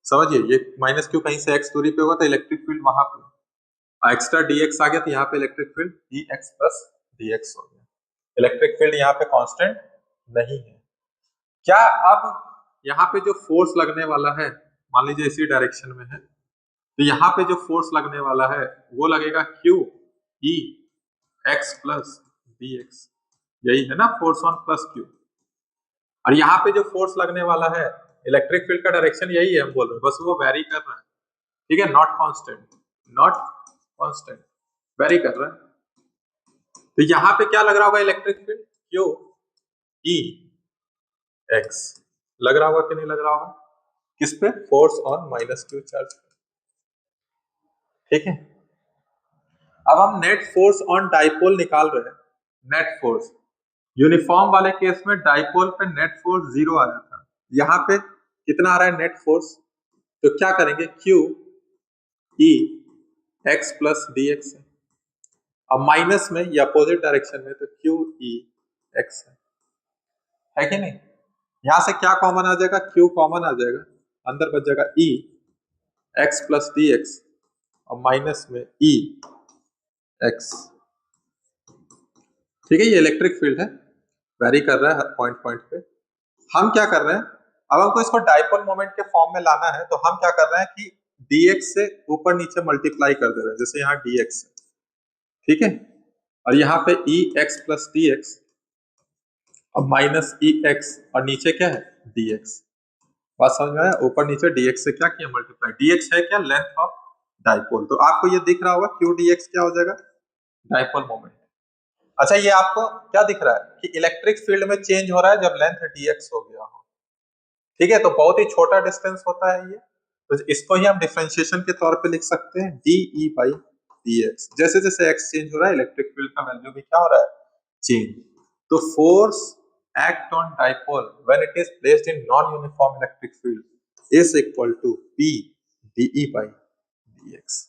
समझिए, ये माइनस क्यू कहीं से एक्स दूरी पे होगा तो इलेक्ट्रिक फील्ड वहां पे एक्स्ट्रा डी एक्स आ गया, तो यहाँ पे electric field E x plus D x हो गया। इलेक्ट्रिक फील्ड यहाँ पे कांस्टेंट नहीं है। क्या अब यहाँ पे जो फोर्स लगने वाला है, मान लीजिए इसी डायरेक्शन में है, तो यहाँ पे जो फोर्स लगने वाला है वो लगेगा Q E x plus D x, यही है ना फोर्स ऑन प्लस क्यू। और यहाँ पे जो फोर्स लगने वाला है, इलेक्ट्रिक फील्ड का डायरेक्शन यही है, हम बोल रहे हैं, बस वो वेरी कर रहा है। ठीक है, not constant, not constant, very कर रहा है। तो यहाँ पे क्या लग रहा होगा, electric field Q E x लग रहा होगा कि नहीं लग रहा होगा, किस पे, force on minus Q charge. ठीक है, अब हम नेट फोर्स ऑन डाइपोल निकाल रहे हैं। नेट फोर्स यूनिफॉर्म वाले केस में डाइपोल पे नेट फोर्स 0 आया था, यहाँ पे कितना आ रहा है नेट फोर्स, तो क्या करेंगे, Q E x plus D x है, अब माइनस में या अपोजिट डायरेक्शन में तो क्यू ई एक्स है कि नहीं। यहां से क्या कॉमन आ जाएगा, क्यू कॉमन आ जाएगा, अंदर बच जाएगा ई एक्स प्लस डी एक्स और माइनस में ई एक्स। ठीक है, ये इलेक्ट्रिक फील्ड है, वेरी कर रहा है हर पॉइंट पॉइंट पे। हम क्या कर रहे हैं, अब हमको इसको डाइपोल मोमेंट के फॉर्म में लाना है, तो हम क्या कर रहे हैं कि dx से ऊपर नीचे मल्टीप्लाई कर दे रहे हैं, जैसे यहाँ dx है, ठीक है, और यहाँ पे ई एक्स प्लस डी एक्स और माइनस ई एक्स और नीचे क्या है dx। बात समझ में आया, ऊपर नीचे dx से क्या किया मल्टीप्लाई, dx है क्या, लेंथ ऑफ डाइपोल, तो आपको ये दिख रहा होगा क्यू dx क्या हो जाएगा, डाइपोल मोमेंट। अच्छा ये आपको क्या दिख रहा है कि इलेक्ट्रिक फील्ड में चेंज हो रहा है जब लेंथ dx हो गया हो। ठीक है, तो बहुत ही छोटा डिस्टेंस होता है ये, तो इसको ही हम डिफरेंशिएशन के तौर पे लिख सकते हैं D E by D x. जैसे जैसे एक्स चेंज हो रहा है इलेक्ट्रिक फील्ड का वैल्यू भी क्या हो रहा है, चेंज। तो force act on dipole when it is placed in non uniform electric field is equal to P D E by D X.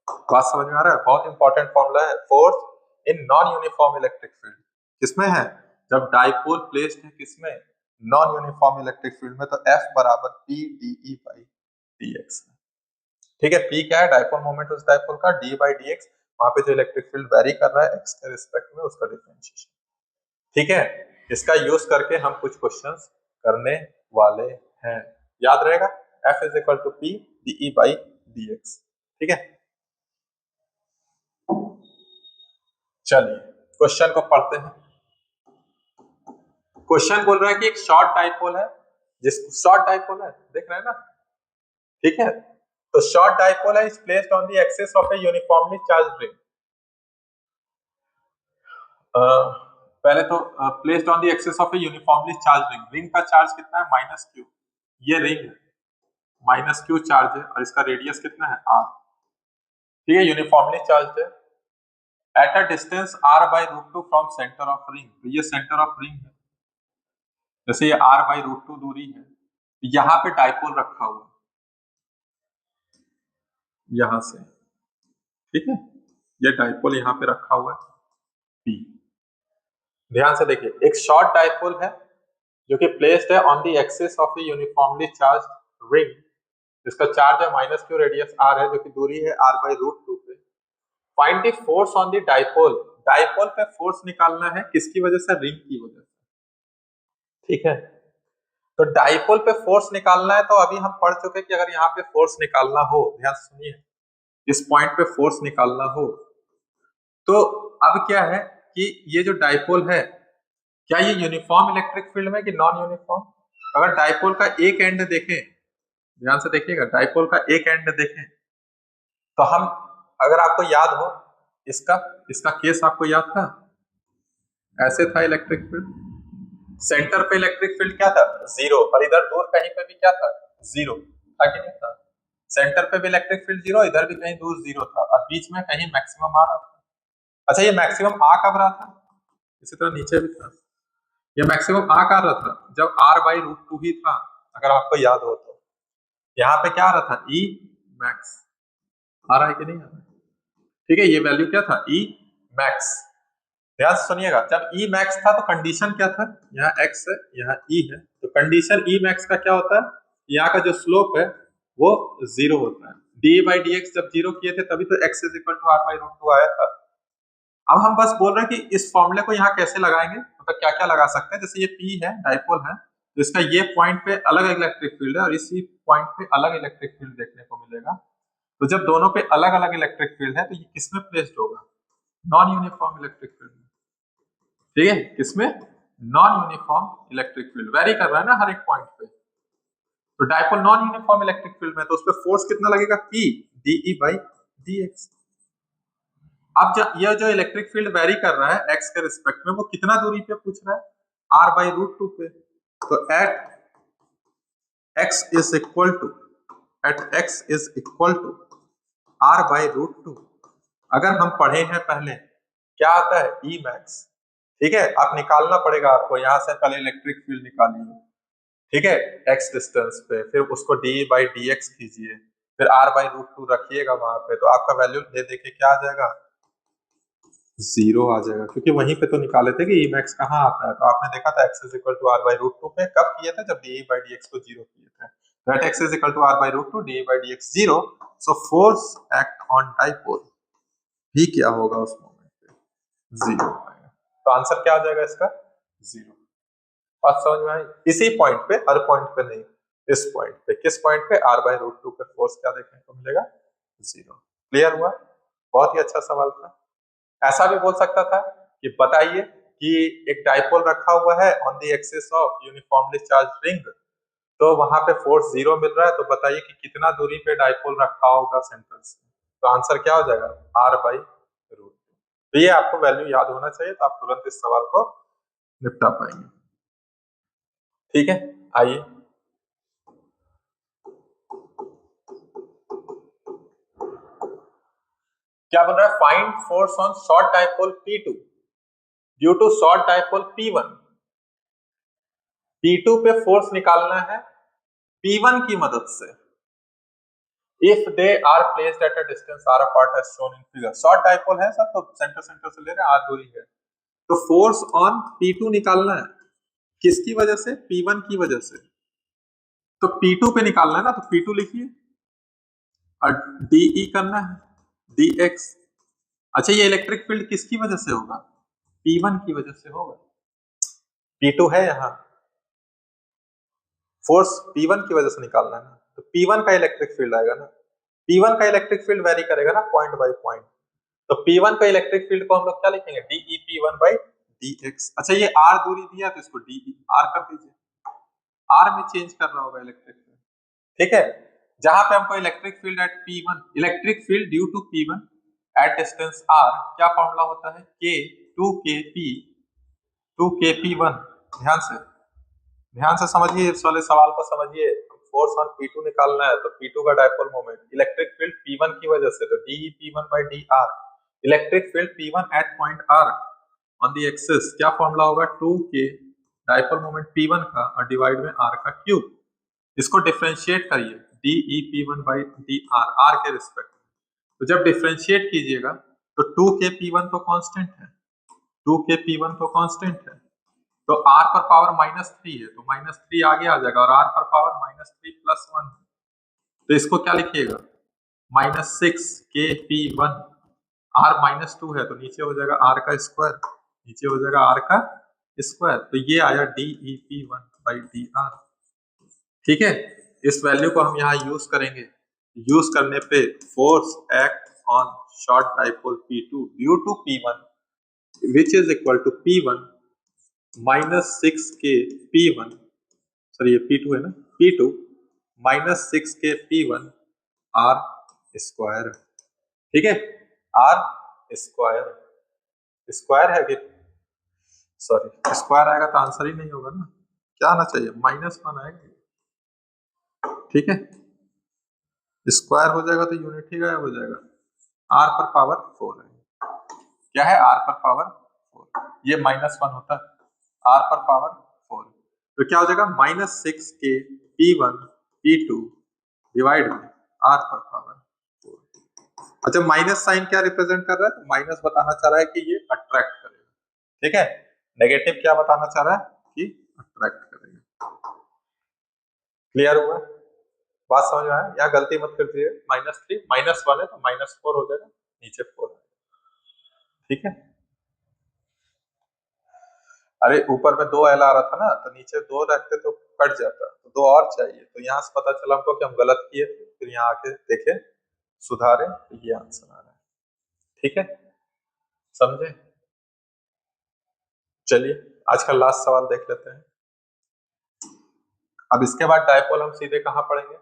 बात समझ में आ रहा है, बहुत इंपॉर्टेंट फॉर्मूला है, force in non uniform electric field किसमें है, जब डाइपोल प्लेस्ड है किसमें, नॉन यूनिफॉर्म इलेक्ट्रिक फील्ड में, तो F बराबर P dE बाई dx। ठीक है, P क्या है, डाइपोल मोमेंट उस डाइपोल का, D बाई dx वहां पे जो इलेक्ट्रिक फील्ड वेरी कर रहा है x के रिस्पेक्ट में, उसका डिफरेंशिएशन। ठीक है, इसका यूज करके हम कुछ क्वेश्चंस करने वाले हैं, याद रहेगा, F is equal to P dE by dx। ठीक है, चलिए क्वेश्चन को पढ़ते हैं। क्वेश्चन बोल रहा है कि एक शॉर्ट डाइपोल है, जिस शॉर्ट डाइपोल है देख रहे हैं ना, ठीक है, तो शॉर्ट डाइपोल है is placed on the axis of a uniformly charged ring. पहले तो placed on the axis of a uniformly charged ring, ring का चार्ज कितना है माइनस क्यू, ये रिंग है, माइनस क्यू चार्ज है और इसका रेडियस कितना है आर। ठीक है, यूनिफॉर्मली चार्ज्ड है at a distance R by root two from centre of ring, तो ये सेंटर ऑफ रिंग है, जैसे ये r बाई रूट टू दूरी है, यहाँ पे डाइपोल रखा हुआ यहां से, ठीक है, ये डाइपोल यहाँ पे रखा हुआ है P। ध्यान से देखिए, एक शॉर्ट डाइपोल है जो कि प्लेस्ड है on the axis of a uniformly charged ring, जिसका चार्ज है माइनस क्यू, रेडियस r है, जो कि दूरी है r बाई रूट 2 पे। Find the force on the dipole, dipole पे फोर्स निकालना है किसकी वजह से? रिंग की वजह से, ठीक है। तो डाइपोल पे फोर्स निकालना है, तो अभी हम पढ़ चुके कि अगर यहाँ पे फोर्स निकालना हो, ध्यान सुनिए, इस पॉइंट पे फोर्स निकालना हो, तो अब क्या है कि ये जो डाइपोल है, क्या ये यूनिफॉर्म इलेक्ट्रिक फील्ड में कि नॉन यूनिफॉर्म? अगर डाइपोल का एक एंड देखें, ध्यान से देखिएगा, डाइपोल का एक एंड देखें, तो हम, अगर आपको याद हो, इसका इसका केस आपको याद था, ऐसे था इलेक्ट्रिक फील्ड, सेंटर पे इलेक्ट्रिक फील्ड क्या था? जीरो, और इधर दूर कहीं पे भी क्या था? जीरो था कि नहीं था? सेंटर पे भी इलेक्ट्रिक फील्ड जीरो, इधर भी कहीं दूर जीरो था, और बीच में कहीं मैक्सिमम आ रहा था। अच्छा, ये मैक्सिमम आ कब रहा था? इसी तरह नीचे भी था, ये मैक्सिमम आ कर रहा था जब r बाई रूट 2 ही था, अगर आपको याद हो तो। यहाँ पे क्या आ रहा था? E मैक्स आ रहा है कि नहीं आ रहा है? ठीक है, ये वैल्यू क्या था? E max. ध्यान से सुनिएगा, जब E मैक्स था तो कंडीशन क्या था? यहाँ x है, यहाँ E है, तो कंडीशन E मैक्स का क्या होता है? यहाँ का जो स्लोप है वो जीरो होता है। डी बाई डी एक्स जब जीरो किए थे तभी तो x is equal to r by root 2 आया था। अब हम बस बोल रहे हैं कि इस फॉर्मूले को यहाँ कैसे लगाएंगे, मतलब क्या क्या लगा सकते हैं। जैसे ये P है, डाइपोल है, तो इसका ये पॉइंट पे अलग इलेक्ट्रिक फील्ड है और इसी पॉइंट पे अलग इलेक्ट्रिक फील्ड देखने को मिलेगा। तो जब दोनों पे अलग अलग इलेक्ट्रिक फील्ड है तो ये किसमें प्लेस्ड होगा? नॉन यूनिफॉर्म इलेक्ट्रिक फील्ड में, ठीक है, किसमें? Non uniform electric field, very कर रहा है ना हर एक पॉइंट पे। तो dipole non uniform electric field में, तो उस पर फोर्स कितना लगेगा? P dE by dx। अब ये जो इलेक्ट्रिक फील्ड वेरी कर रहा है x के रिस्पेक्ट में, वो कितना दूरी पे पूछ रहा है? r बाई रूट 2 पे। तो at x is equal to r by root 2। अगर हम पढ़े हैं पहले, क्या आता है? E मैक्स, ठीक है। आप निकालना पड़ेगा आपको, यहां से पहले इलेक्ट्रिक फील्ड निकालिए, ठीक है, x डिस्टेंस पे, फिर उसको d बाई डी एक्स कीजिए, फिर r बाई रूट 2 रखिएगा वहां पे, तो आपका वैल्यू दे देके क्या आ जाएगा? जीरो आ जाएगा, क्योंकि वहीं पे तो निकाले थे कि मैक्स कहाँ आता है। तो आपने देखा था x is equal to r by root 2 पे कब किए थे? जब डी बाई डी एक्स को जीरो किए थे। That x is equal to r by root 2, D by D X zero, so force act on dipole भी क्या होगा उस मोमेंट पे? जीरो आएगा। तो आंसर क्या आ जाएगा इसका? जीरो। बात समझ में आई? इसी पॉइंट पे, हर पॉइंट पे नहीं, इस पॉइंट पे। किस पॉइंट पे? r बाई रूट 2 पे फोर्स क्या देखने को मिलेगा? जीरो। क्लियर हुआ? बहुत ही अच्छा सवाल था। ऐसा भी बोल सकता था कि बताइए कि एक डाइपोल रखा हुआ है on the axis of uniformly charged ring, तो वहां पे फोर्स जीरो मिल रहा है, तो बताइए कि कितना दूरी पे डाइपोल रखा होगा सेंटर से। तो आंसर क्या हो जाएगा? r by root 2। तो ये आपको वैल्यू याद होना चाहिए, तो आप तुरंत इस सवाल को निपटा पाएंगे, ठीक है। आइए, क्या बोल रहा है? Find force on short dipole P2 due to short dipole P1। P2 पे फोर्स निकालना है P1 की मदद से, if they are placed at a distance r apart as shown in figure। Short dipole है सब, तो सेंटर सेंटर से ले रहे हैं, r दूरी है, तो फोर्स ऑन P2 निकालना है, किसकी वजह से? P1 की वजह से। तो P2 पे निकालना है ना, तो P2 लिखिए, और DE करना है, dx। अच्छा, ये इलेक्ट्रिक फील्ड किसकी वजह से होगा? P1 की वजह से होगा। P2 है यहाँ, फोर्स P1 की वजह से निकालना है ना, तो P1 का इलेक्ट्रिक फील्ड आएगा ना। P1 का इलेक्ट्रिक फील्ड वेरी करेगा ना पॉइंट बाय पॉइंट, तो P1 का इलेक्ट्रिक फील्ड को हम लोग क्या लिखेंगे? DE P1 by dx। अच्छा, ये r दूरी दिया तो इसको DE r कर दीजिए, r में चेंज कर रहा होगा इलेक्ट्रिक फील्ड, ठीक है। जहां पे हमको electric field at P1, electric field due to P1 at distance r, क्या फॉर्मूला होता है? K 2kp1। ध्यान से समझिए, इस वाले सवाल को समझिए। फोर्स ऑन P2 निकालना है, तो P2 का dipole moment, electric field P1 की वजह से, तो DE P1 by dr। Electric field P1 at point r on the axis, क्या फॉर्मूला होगा? 2k डाइपोल मोमेंट P1 का और डिवाइड में r का क्यूब। इसको डिफ्रेंशिएट करिए, DE_P1/dr, r के रिस्पेक्ट में। तो जब डिफ्रेंशिएट कीजिएगा तो 2k_P1 तो कांस्टेंट है, 2k_P1 तो कांस्टेंट है, तो r पर पावर -3 है, तो -3 आगे आ जाएगा और r पर पावर -3 + 1 है, तो इसको क्या लिखिएगा, -6k_P1, r -2 है तो नीचे हो जाएगा r का स्क्वायर, नीचे हो जाएगा r का स्क्वायर, तो ये आया DE_P1/dr। ठीक है, इस वैल्यू को हम यहाँ यूज करेंगे, यूज करने पे force act on short dipole P2 due to P1 which is equal to P1 -6k_P1, sorry ये P2 है ना, P2 -6k_P1 r स्क्वायर, ठीक है, r स्क्वायर, स्क्वायर है कि सॉरी स्क्वायर आएगा तो आंसर ही नहीं होगा ना, क्या आना चाहिए, -1 आएगा, ठीक है, स्क्वायर हो जाएगा तो यूनिट ही गायब हो जाएगा, r पर पावर 4 है, क्या है r पर पावर 4, ये -1 होता है, r पर पावर 4, तो क्या हो जाएगा -6k_P1 डिवाइड में r पर पावर 4। अच्छा, माइनस साइन क्या रिप्रेजेंट कर रहा है, तो माइनस बताना चाह रहा है कि ये अट्रैक्ट करेगा, ठीक है, नेगेटिव क्या बताना चाह रहा है कि अट्रैक्ट करेगा। क्लियर हुआ, बात समझ में आया, यहाँ गलती मत कर दीजिए, -3 -1 है तो -4 हो जाएगा, नीचे 4 है, ठीक है, अरे ऊपर में 2 एल आ रहा था ना, तो नीचे 2 रखते तो कट जाता, तो 2 और चाहिए, तो यहाँ से पता चला हमको कि हम गलत किए थे, फिर यहाँ आके देखे सुधारे, तो ये आंसर आ रहा है, ठीक है, समझे। चलिए आज का लास्ट सवाल देख लेते हैं, अब इसके बाद डायपोल हम सीधे कहाँ पढ़ेंगे,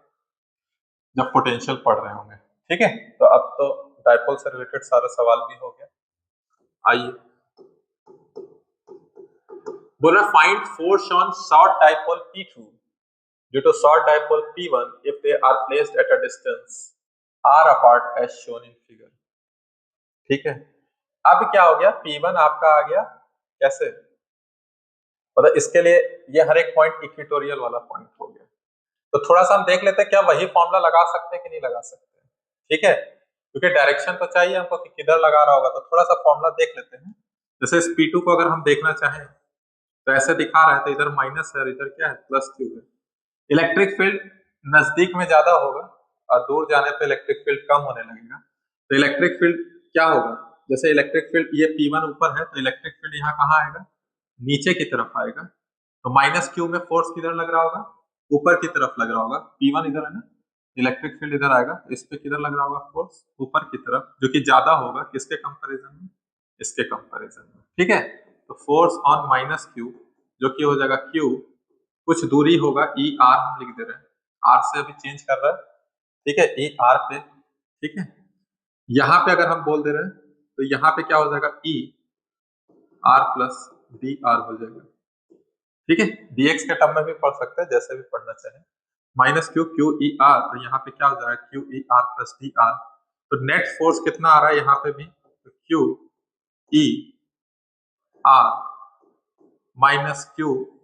जब पोटेंशियल पढ़ रहे होंगे, ठीक है, तो अब तो डायपोल से रिलेटेड सारा सवाल भी हो गया। आइए, बोल रहा find force on short dipole P2 due to short dipole P1 if they are placed at a distance r apart as shown in figure, ठीक है, अब क्या हो गया, P1 आपका आ गया कैसे, मतलब इसके लिए ये हर एक पॉइंट इक्वेटोरियल वाला पॉइंट हो गया, तो थोड़ा सा हम देख लेते हैं क्या वही फॉर्मूला लगा सकते हैं कि नहीं लगा सकते, ठीक है, क्योंकि डायरेक्शन तो चाहिए हमको कि किधर लगा रहा होगा, तो थोड़ा सा फॉर्मूला देख लेते हैं। जैसे इस P2 को अगर हम देखना चाहें तो ऐसे दिखा रहा है, तो इधर माइनस है और इधर क्या है, +q है, इलेक्ट्रिक फील्ड नजदीक में ज्यादा होगा और दूर जाने पे इलेक्ट्रिक फील्ड कम होने लगेगा, तो इलेक्ट्रिक फील्ड क्या होगा, जैसे इलेक्ट्रिक फील्ड ये P1 ऊपर है तो इलेक्ट्रिक फील्ड यहाँ कहाँ आएगा, नीचे की तरफ आएगा, तो -q में फोर्स किधर लग रहा होगा, ऊपर की तरफ लग रहा होगा, P1 इधर है ना, इलेक्ट्रिक फील्ड इधर आएगा, इस पे किधर लग रहा होगा फोर्स, ऊपर की तरफ, जो कि ज्यादा होगा किसके कंपैरिजन में, इसके कंपैरिजन में, ठीक है, तो फोर्स ऑन -q जो कि हो जाएगा q, कुछ दूरी होगा ER हम लिख दे रहे हैं, R से अभी चेंज कर रहा है, ठीक है, ER पे, ठीक है, यहाँ पे अगर हम बोल दे रहे हैं तो यहाँ पे क्या हो जाएगा, ER + DR हो जाएगा, ठीक है, dx के टर्म में भी पढ़ सकते हैं, जैसे भी पढ़ना चाहे, -q QER, तो यहाँ पे क्या हो जाएगा QER + DR, तो नेट फोर्स कितना आ रहा है यहाँ पे भी, तो QER -QER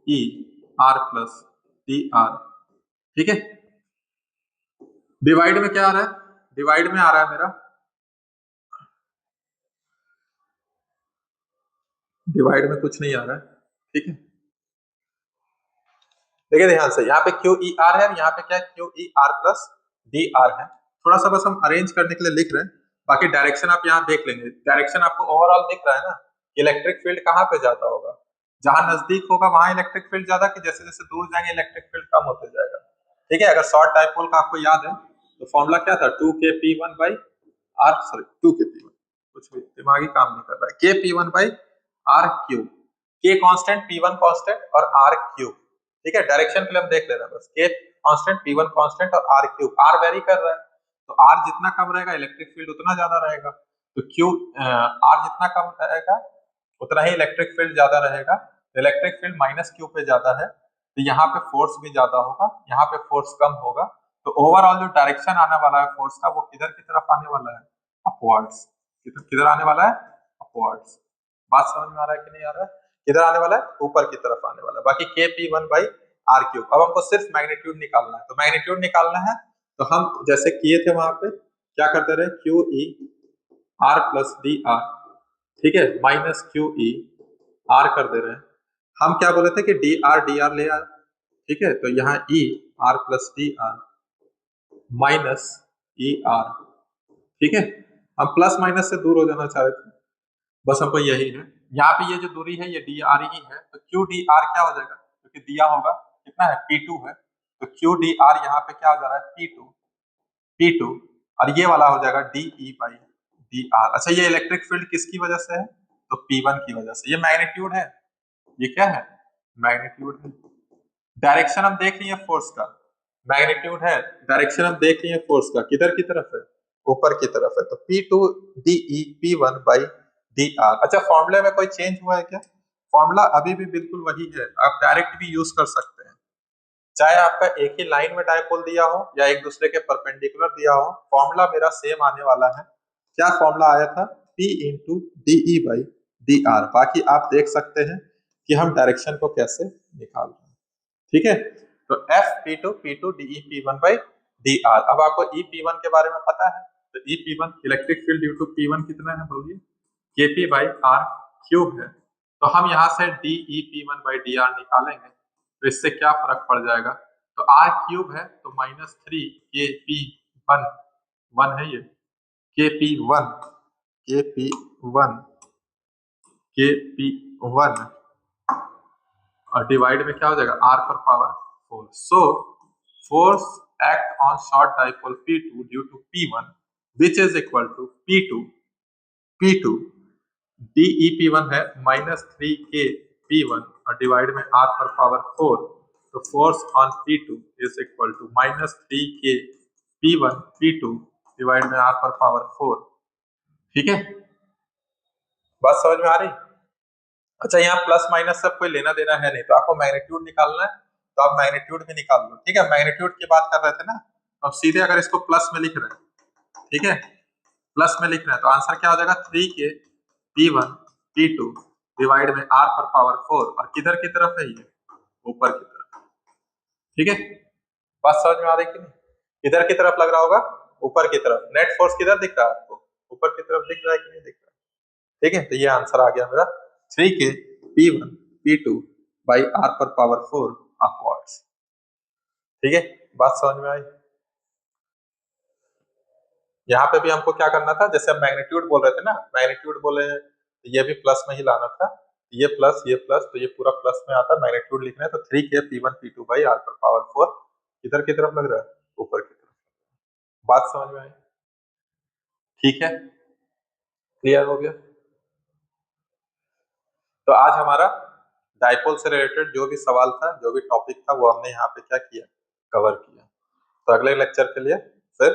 + DR, ठीक है, डिवाइड में क्या आ रहा है, डिवाइड में आ रहा है मेरा, डिवाइड में कुछ नहीं आ रहा है, ठीक है, देखिए ध्यान से, यहाँ पे QER है, यहाँ पे क्या है QER + DR है, थोड़ा सा बस हम अरेंज करने के लिए लिख रहे हैं, बाकी डायरेक्शन आप यहाँ देख लेंगे, डायरेक्शन आपको ओवरऑल दिख रहा है ना, इलेक्ट्रिक फील्ड कहाँ पे ज्यादा होगा, जहां नजदीक होगा वहां इलेक्ट्रिक फील्ड ज्यादा, कि जैसे जैसे दूर जाएंगे इलेक्ट्रिक फील्ड कम होते जाएगा, ठीक है, अगर शॉर्ट डाइपोल का आपको याद है तो फॉर्मूला क्या था, 2k_P1/r, सॉरी 2k_P1, कुछ भी दिमागी काम नहीं कर रहा है, k_P1/r3, k constant, P1 constant और r क्यूब, ठीक है, डायरेक्शन के लिए हम देख ले रहे हैं बस, k कांस्टेंट, P1 कांस्टेंट और r क्यूब, r वेरी कर रहा है, तो r जितना कम रहेगा इलेक्ट्रिक फील्ड उतना ज्यादा रहेगा, तो q r जितना कम रहेगा उतना ही इलेक्ट्रिक फील्ड ज्यादा रहेगा, तो इलेक्ट्रिक फील्ड -q पे ज्यादा है, तो यहाँ पे फोर्स भी ज्यादा होगा, यहाँ पे फोर्स कम होगा, तो ओवरऑल जो डायरेक्शन आने वाला है फोर्स का वो किधर की तरफ आने वाला है, अपवर्ड्स, किधर आने वाला है, अपवर्ड्स, बात समझ में आ रहा है कि नहीं आ रहा है, किधर आने वाला है, ऊपर की तरफ आने वाला है, बाकी KP1/r आर क्यूब। अब हमको सिर्फ मैग्नीट्यूड निकालना है, तो मैग्नीट्यूड निकालना है तो हम जैसे किए थे वहां पे क्या करते रहे, Q E R plus D R, ठीक है, माइनस क्यू ई आर कर दे रहे हैं। हम क्या बोले थे कि डी आर ले आए, ठीक है, तो यहाँ E R plus D R minus E R, ठीक है। हम प्लस माइनस से दूर हो जाना चाह रहे थे, बस हमको यही है। यहाँ पे ये जो दूरी है ये डी आर ही है, तो क्यू डी आर क्या हो जाएगा, क्योंकि दिया होगा कितना है P2 है, तो क्यू डी आर यहाँ पे क्या हो जा रहा है P2 और ये वाला हो जाएगा D E by D R. अच्छा ये इलेक्ट्रिक फील्ड किसकी वजह से है, तो P1 की वजह से। ये मैग्नीट्यूड है, ये क्या है, मैग्नीट्यूड है। डायरेक्शन हम देख लिए फोर्स का, मैग्नीट्यूड है, डायरेक्शन हम देख लिए फोर्स का किधर की तरफ है, ऊपर की तरफ है, तो P2 D E P1 by D R. अच्छा फॉर्मूले में कोई चेंज हुआ है क्या, फॉर्मूला अभी भी बिल्कुल वही है, आप डायरेक्ट भी यूज कर सकते हैं, चाहे आपका एक ही लाइन में डायपोल दिया हो या एक दूसरे के परपेंडिकुलर दिया हो, फॉर्मूला मेरा सेम आने वाला है। क्या फॉर्मूला आया था, P into D E by D R. बाकी आप देख सकते हैं कि हम डायरेक्शन को कैसे निकाल रहे हैं, ठीक है। तो F P2 D E P1 by D R. अब आपको ई P1 के बारे में पता है, तो E P1 electric field due to P1 कितना है बोलिए, KP बाई आर क्यूब है। तो हम यहाँ से D E P1 by D R निकालेंगे, तो इससे क्या फर्क पड़ जाएगा, तो आर क्यूब है तो माइनस 3 KP1 1 है, ये KP1 और डिवाइड में क्या हो जाएगा r पर power 4। So force act on short dipole P2 due to P1 which is equal to P2 DEP1 है माइनस 3KP1 और डिवाइड में r पर पावर 4, तो force on P2 is equal to minus 3KP1 P2 divide में r पर power 4, ठीक है, बात समझ में आ रही। अच्छा यहाँ प्लस माइनस सब कोई लेना देना है नहीं, तो आपको मैग्नीट्यूड निकालना है तो आप मैग्नीट्यूड भी निकाल लो, ठीक है। मैग्नीट्यूड की बात कर रहे थे ना, अब सीधे अगर इसको प्लस में लिख रहे हैं, ठीक है, प्लस में लिख रहे हैं तो आंसर क्या हो जाएगा 3KP1 P2 डिवाइड में r पर पावर 4 और किधर की तरफ है ये, ऊपर की तरफ, ठीक है। बात समझ में आ रही कि नहीं, किधर की तरफ लग रहा होगा, ऊपर की तरफ। नेट फोर्स किधर दिख रहा है आपको, ऊपर की तरफ दिख रहा है कि नहीं दिख रहा है, ठीक है। तो ये आंसर आ गया मेरा 3KP1 P2 बाई r पर पावर 4 अपवर्ड्स, ठीक है। बात समझ में आई। यहाँ पे भी हमको क्या करना था, जैसे हम मैग्नीट्यूड बोल रहे थे ना, मैग्नीट्यूड बोले तो ये भी प्लस में ही लाना था, ये प्लस तो ये पूरा प्लस में आता, मैग्नीट्यूड लिखना है तो 3KP1 P2 बाई r पर पावर 4 किधर की तरफ लग रहा है, ऊपर की तरफ। बात समझ में आई, ठीक है, क्लियर हो गया। तो आज हमारा डाइपोल से रिलेटेड जो भी सवाल था, जो भी टॉपिक था, वो हमने यहाँ पे क्या किया, कवर किया। तो अगले लेक्चर के लिए फिर